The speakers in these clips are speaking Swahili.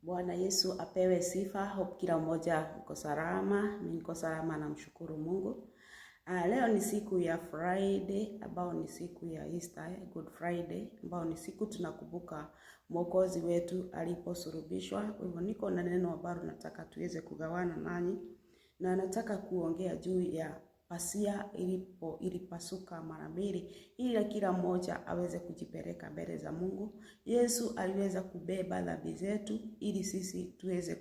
Bwana Yesu apewe sifa. Hope kila mmoja mko salama. Mimi niko salama, namshukuru Mungu. Leo ni siku ya Friday, ambao ni siku ya Easter, Good Friday, ambao ni siku tunakumbuka Mwokozi wetu aliposulubishwa. Kwa hivyo niko na neno ambalo nataka tuweze kugawana nanyi, na nataka kuongea juu ya pasia ilipasuka mara mbili ili kila mmoja aweze kujipeleka mbele za Mungu. Yesu aliweza kubeba dhambi zetu ili sisi tuweze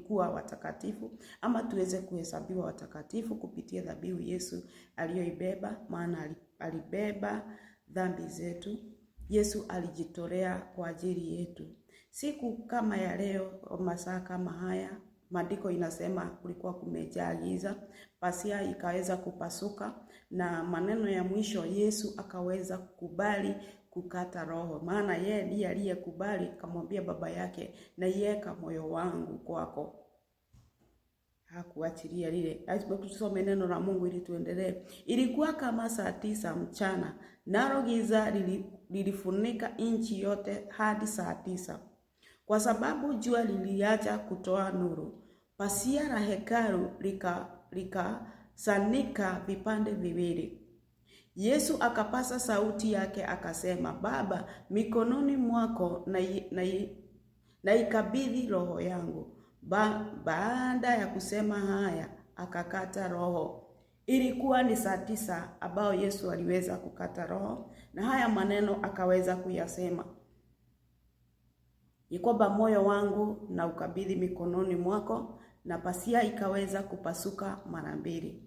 kuwa watakatifu, ama tuweze kuhesabiwa watakatifu kupitia dhabihu Yesu aliyoibeba, maana alibeba dhambi zetu. Yesu alijitolea kwa ajili yetu. Siku kama ya leo, masaa kama haya, maandiko inasema kulikuwa kumejaa giza, pasia ikaweza kupasuka, na maneno ya mwisho Yesu akaweza kukubali kukata roho, maana yeye ndiye aliyekubali, akamwambia baba yake, na yeka moyo wangu kwako. Hakuachilia lile. Lazima tusome neno la Mungu ili tuendelee. Ilikuwa kama saa 9 mchana, nalo giza lilifunika nchi yote hadi saa 9. Kwa sababu jua liliacha kutoa nuru, pasia la hekalu likasanika vipande viwili. Yesu akapasa sauti yake akasema, Baba, mikononi mwako na ikabidhi roho yangu. Baada ya kusema haya, akakata roho. Ilikuwa ni saa 9 ambao Yesu aliweza kukata roho, na haya maneno akaweza kuyasema, Yakoba, moyo wangu na ukabidhi mikononi mwako, na pasia ikaweza kupasuka mara mbili.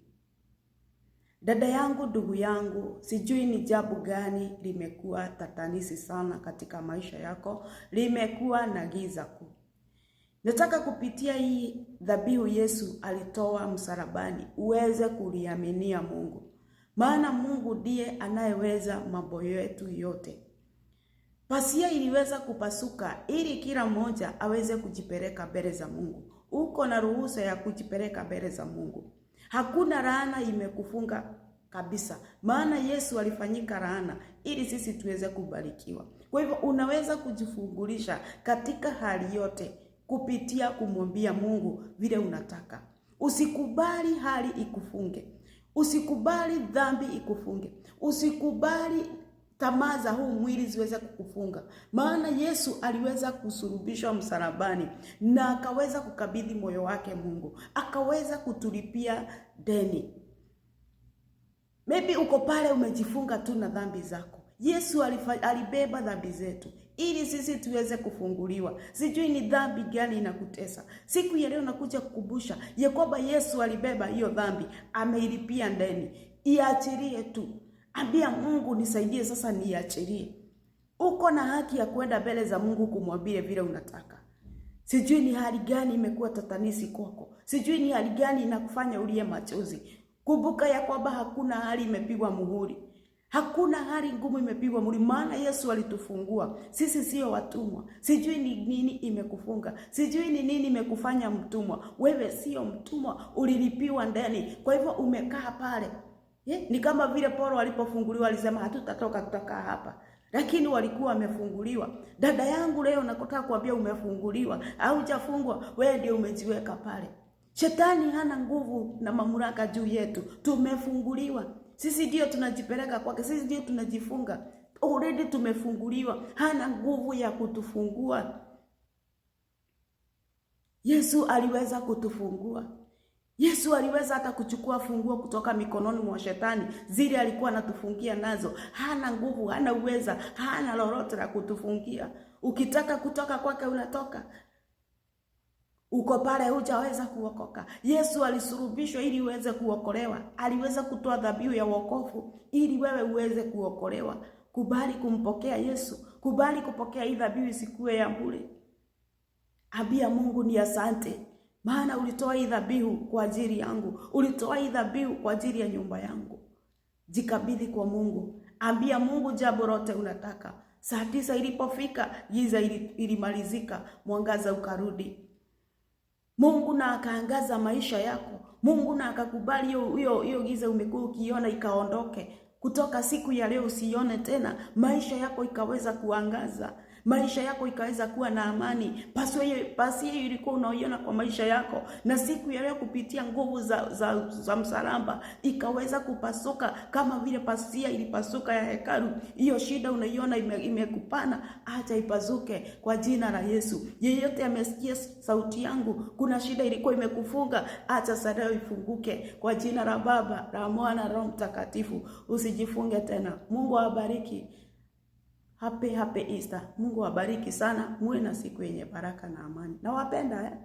Dada yangu, ndugu yangu, sijui ni jambo gani limekuwa tatanisi sana katika maisha yako, limekuwa na giza kuu. Nataka kupitia hii dhabihu Yesu alitoa msalabani uweze kuliaminia Mungu, maana Mungu ndiye anayeweza mambo yetu yote. Pasia iliweza kupasuka ili kila mmoja aweze kujipeleka mbele za Mungu. Uko na ruhusa ya kujipeleka mbele za Mungu. Hakuna laana imekufunga kabisa, maana Yesu alifanyika laana ili sisi tuweze kubarikiwa. Kwa hivyo unaweza kujifungulisha katika hali yote kupitia kumwambia Mungu vile unataka. Usikubali hali ikufunge. Usikubali dhambi ikufunge. Usikubali tamaa za huu mwili ziweze kukufunga, maana Yesu aliweza kusulubishwa msalabani na akaweza kukabidhi moyo wake Mungu, akaweza kutulipia deni. Maybe uko pale umejifunga tu na dhambi zako. Yesu alibeba dhambi zetu ili sisi tuweze kufunguliwa. Sijui ni dhambi gani inakutesa. Siku ya leo nakuja kukumbusha Yakoba, Yesu alibeba hiyo dhambi, ameilipia deni. Iachilie tu. Ambia Mungu, nisaidie sasa niachilie. Uko na haki ya kwenda mbele za Mungu kumwambia vile unataka. Sijui ni hali gani imekuwa tatanisi kwako. Sijui ni hali gani inakufanya ulie machozi. Kumbuka ya kwamba hakuna hali imepigwa muhuri. Hakuna hali ngumu imepigwa muhuri, maana Yesu alitufungua. Sisi sio watumwa. Sijui ni nini imekufunga. Sijui ni nini imekufanya mtumwa. Wewe sio mtumwa, ulilipiwa ndani. Kwa hivyo umekaa pale. Ni kama vile Paulo alipofunguliwa alisema hatutatoka kutoka hapa, lakini walikuwa wamefunguliwa. Dada yangu, leo nakotaka kuambia umefunguliwa. Au hujafungwa, wewe ndio umejiweka pale. Shetani hana nguvu na mamlaka juu yetu. Tumefunguliwa. Sisi ndio tunajipeleka kwake, sisi ndio tunajifunga. Already tumefunguliwa. Hana nguvu ya kutufungua. Yesu aliweza kutufungua. Yesu aliweza hata kuchukua funguo kutoka mikononi mwa shetani, zile alikuwa anatufungia nazo. Hana nguvu, hana uweza, hana lolote la kutufungia. Ukitaka kutoka kwake unatoka. Uko pale hujaweza kuokoka. Yesu alisulubishwa ili uweze kuokolewa. Aliweza kutoa dhabihu ya wokovu ili wewe uweze kuokolewa. Kubali kumpokea Yesu. Kubali kupokea hii dhabihu, isikuwe ya bure. Ambia Mungu ni asante, maana ulitoa hii dhabihu kwa ajili yangu. Ulitoa hii dhabihu kwa ajili ya nyumba yangu. Jikabidhi kwa Mungu. Ambia Mungu jambo lote unataka. Saa 9 ilipofika, giza ilimalizika, mwangaza ukarudi. Mungu na akaangaza maisha yako. Mungu na akakubali hiyo giza umekuwa ukiona ikaondoke. Kutoka siku ya leo usione tena. Maisha yako ikaweza kuangaza. maisha yako ikaweza kuwa na amani. Pasia ilikuwa unaiona kwa maisha yako, na siku ya leo kupitia nguvu za msalaba ikaweza kupasuka kama vile pasia ilipasuka ya hekalu. Hiyo shida unaiona imekupana, acha ipasuke kwa jina la Yesu. Yeyote amesikia sauti yangu, kuna shida ilikuwa imekufunga, acha sasa ifunguke kwa jina la Baba, la Mwana, Roho Mtakatifu. Usijifunge tena. Mungu awabariki. Happy Easter. Mungu awabariki sana. Muwe na siku yenye baraka na amani. Nawapenda.